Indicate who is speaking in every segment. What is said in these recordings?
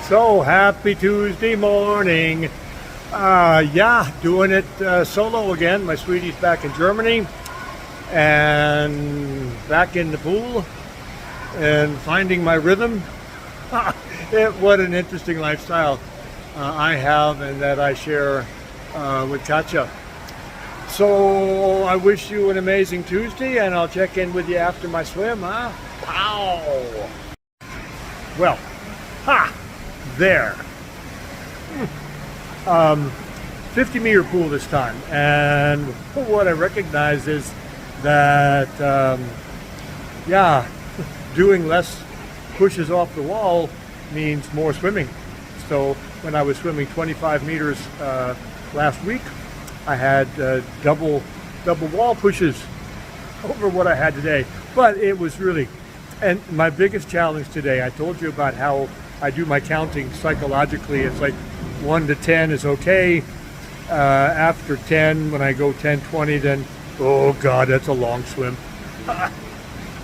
Speaker 1: So happy Tuesday morning. Yeah, doing it solo again. My sweetie's back in Germany and back in the pool and finding my rhythm. What an interesting lifestyle I have and that I share with Katja. So I wish you an amazing Tuesday, and I'll check in with you after my swim, huh? Pow! Well, there. 50-meter pool this time, and what I recognize is that, doing less pushes off the wall means more swimming. So when I was swimming 25 meters last week, I had double wall pushes over what I had today. But it was really, and my biggest challenge today, I told you about how I do my counting psychologically. It's like 1 to 10 is okay. After 10, when I go 10, 20, then, oh God, that's a long swim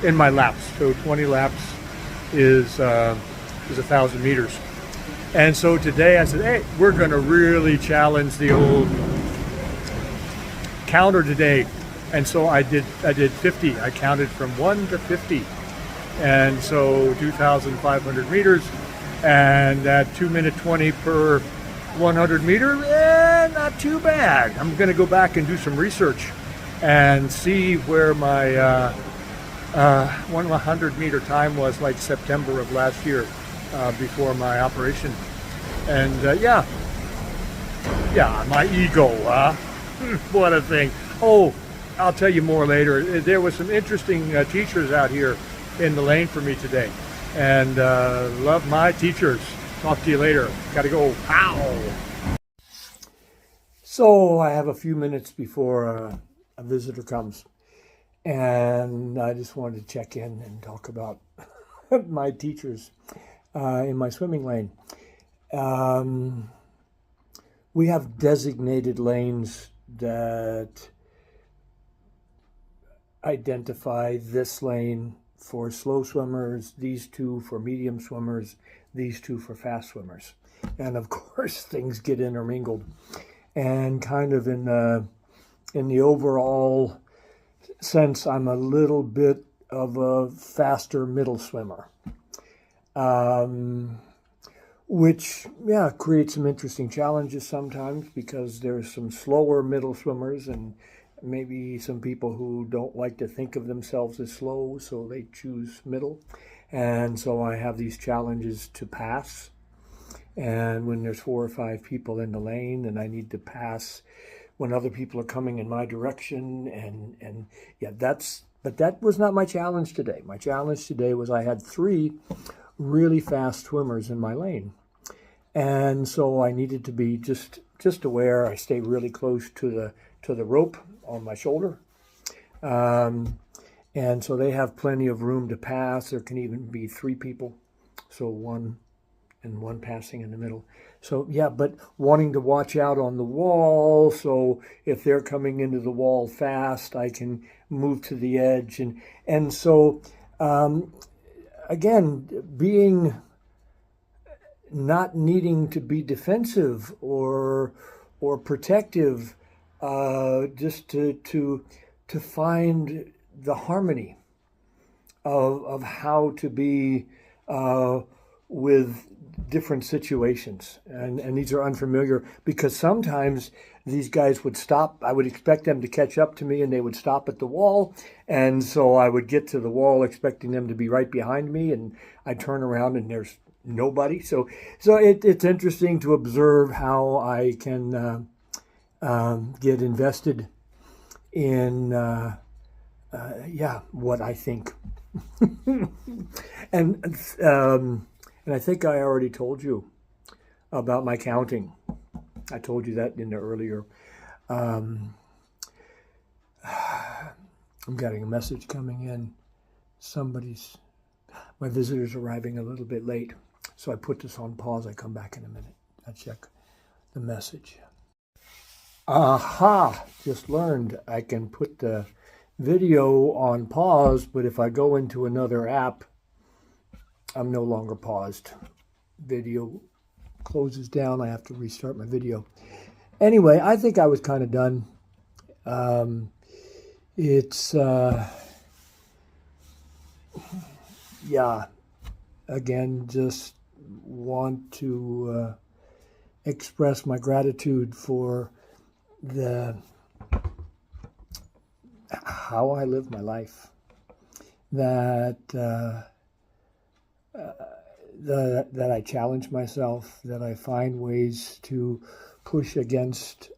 Speaker 1: in my laps. So 20 laps is 1,000 meters. And so today I said, hey, we're going to really challenge the old counter today. And so I did 50. I counted from 1 to 50. And so 2,500 meters. And at 2-minute 20 per 100 meter, not too bad. I'm going to go back and do some research and see where my 100-meter time was, like September of last year, before my operation. And my ego, what a thing. Oh, I'll tell you more later. There was some interesting teachers out here in the lane for me today. And love my teachers. Talk to you later. Gotta go. Pow! So I have a few minutes before a visitor comes. And I just wanted to check in and talk about my teachers in my swimming lane. We have designated lanes that identify this lane for slow swimmers, these two for medium swimmers, these two for fast swimmers. And of course things get intermingled. And kind of in the overall sense, I'm a little bit of a faster middle swimmer. Which creates some interesting challenges sometimes, because there's some slower middle swimmers and maybe some people who don't like to think of themselves as slow, so they choose middle. And so I have these challenges to pass. And when there's 4 or 5 people in the lane and I need to pass when other people are coming in my direction, but that was not my challenge today. My challenge today was I had 3 really fast swimmers in my lane. And so I needed to be just aware. I stay really close to the rope on my shoulder. And so they have plenty of room to pass. There can even be 3 people. So 1 and 1 passing in the middle. So but wanting to watch out on the wall. So if they're coming into the wall fast, I can move to the edge. And so, again, not needing to be defensive or protective, just to find the harmony of how to be with different situations. And these are unfamiliar, because sometimes these guys would stop. I would expect them to catch up to me and they would stop at the wall. And so I would get to the wall expecting them to be right behind me, and I turn around and there's nobody. So it's interesting to observe how I can get invested in what I think. And I think I already told you about my counting. I told you that in the earlier. I'm getting a message coming in. My visitor's arriving a little bit late. So I put this on pause. I come back in a minute. I check the message. Aha! Just learned I can put the video on pause, but if I go into another app, I'm no longer paused.
Speaker 2: video closes down, I have to restart my video. Anyway, I think I was kind of done. It's, yeah, again, just want to express my gratitude for how I live my life. That I challenge myself, that I find ways to push against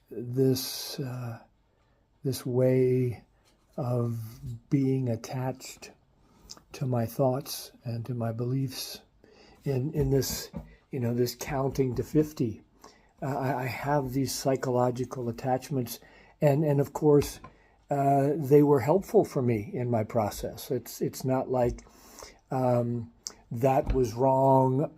Speaker 2: this way of being attached to my thoughts and to my beliefs in this, this counting to 50. I have these psychological attachments, and of course, they were helpful for me in my process. It's not like that was wrong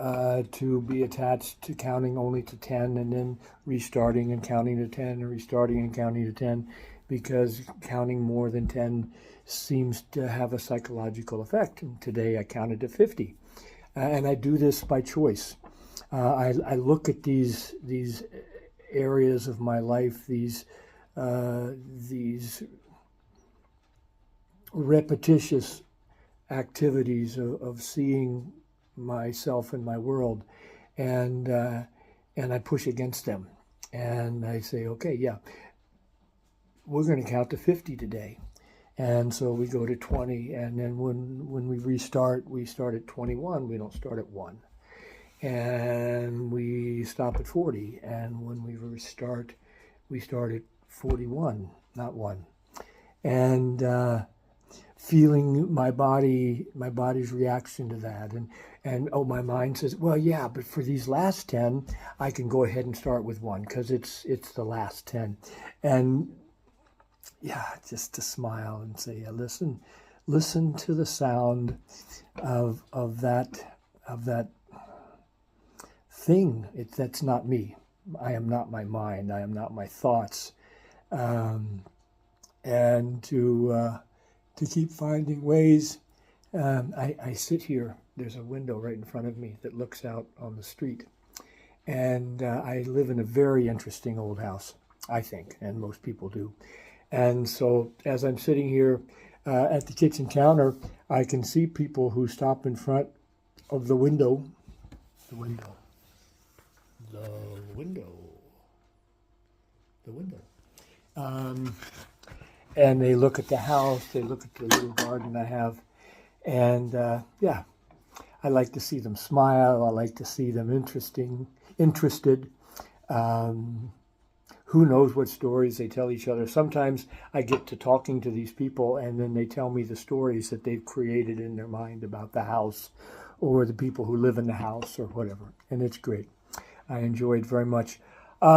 Speaker 2: to be attached to counting only to 10 and then restarting and counting to 10 and restarting and counting to 10, because counting more than 10 seems to have a psychological effect. And today I counted to 50. And I do this by choice. I look at these areas of my life, these repetitious activities of seeing myself and my world, and I push against them, and I say, okay, yeah, we're going to count to 50 today, and so we go to 20, and then when we start at 21. We don't start at 1, and we stop at 40, and when we restart, we start at 41, not 1, and feeling my body's reaction to that, and my mind says, well, yeah, but for these last 10, I can go ahead and start with 1 because it's the last 10, and yeah, just to smile and say, yeah, listen to the sound of that thing. That's not me. I am not my mind. I am not my thoughts, and to keep finding ways. I sit here. There's a window right in front of me that looks out on the street. And I live in a very interesting old house, I think, and most people do. And so as I'm sitting here at the kitchen counter, I can see people who stop in front of the window. The window. And they look at the house, they look at the little garden I have, and yeah, I like to see them smile, I like to see them interested. Who knows what stories they tell each other. Sometimes I get to talking to these people, and then they tell me the stories that they've created in their mind about the house, or the people who live in the house, or whatever, and it's great. I enjoy it very much.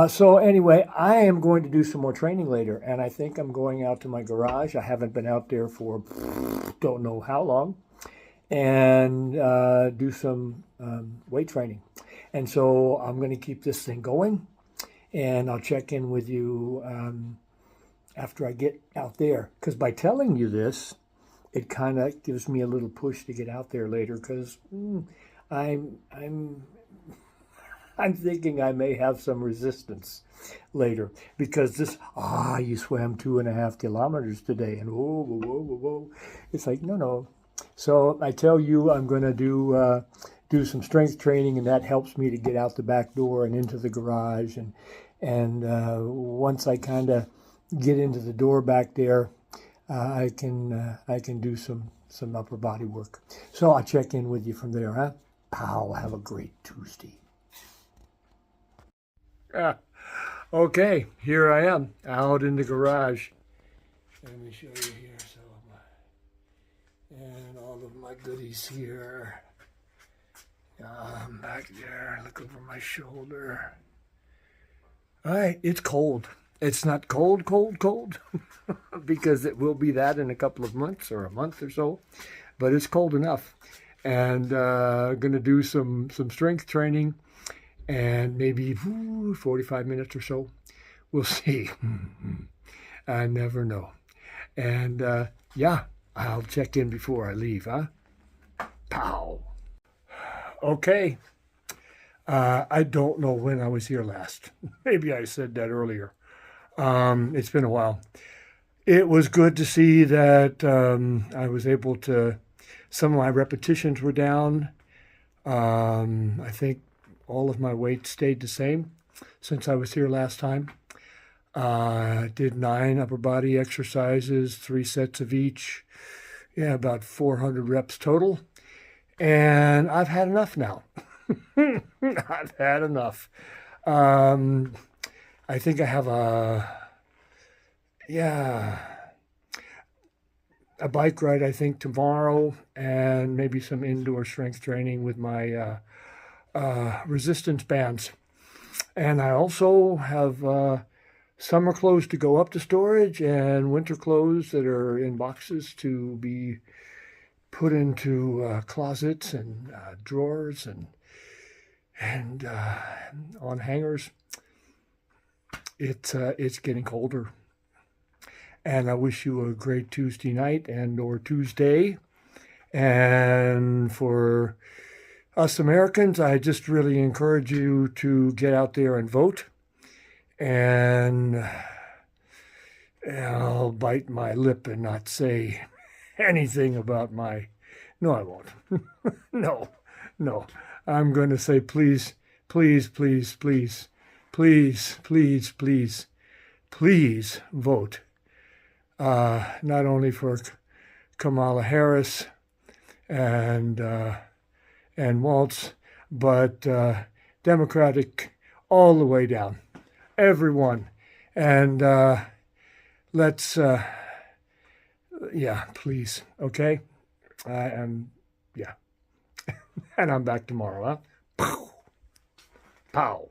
Speaker 2: So anyway, I am going to do some more training later, and I think I'm going out to my garage. I haven't been out there for don't know how long, and do some weight training. And so I'm going to keep this thing going, and I'll check in with you after I get out there. Because by telling you this, it kind of gives me a little push to get out there later, because I'm thinking I may have some resistance later, because this, you swam 2.5 kilometers today, and whoa. It's like, no. So I tell you, I'm going to do some strength training, and that helps me to get out the back door and into the garage. And once I kind of get into the door back there, I can do some upper body work. So I'll check in with you from there, huh? Pow, have a great Tuesday. Okay, here I am out in the garage. Let me show you here and all of my goodies here. I'm back there, look over my shoulder. All right, it's cold. It's not cold, because it will be that in a couple of months or a month or so, but it's cold enough. And going to do some strength training, and maybe 45 minutes or so. We'll see. I never know. And yeah, I'll check in before I leave, huh?
Speaker 1: Pow. Okay. I don't know when I was here last. Maybe I said that earlier. It's been a while. It was good to see that I was able to, some of my repetitions were down. I think all of my weight stayed the same since I was here last time. Did 9 upper body exercises, 3 sets of each. Yeah, about 400 reps total. And I've had enough now. I've had enough. I think I have a bike ride, I think, tomorrow, and maybe some indoor strength training with my resistance bands. And I also have summer clothes to go up to storage and winter clothes that are in boxes to be put into closets and drawers and on hangers. It's getting colder. And I wish you a great Tuesday night and or Tuesday. And for us Americans, I just really encourage you to get out there and vote. And I'll bite my lip and not say anything about no, I won't. No. I'm going to say please, please, please, please, please, please, please, please vote. Not only for Kamala Harris and Waltz, but Democratic all the way down, everyone. And let's, please, okay? And I'm back tomorrow, huh? Pow.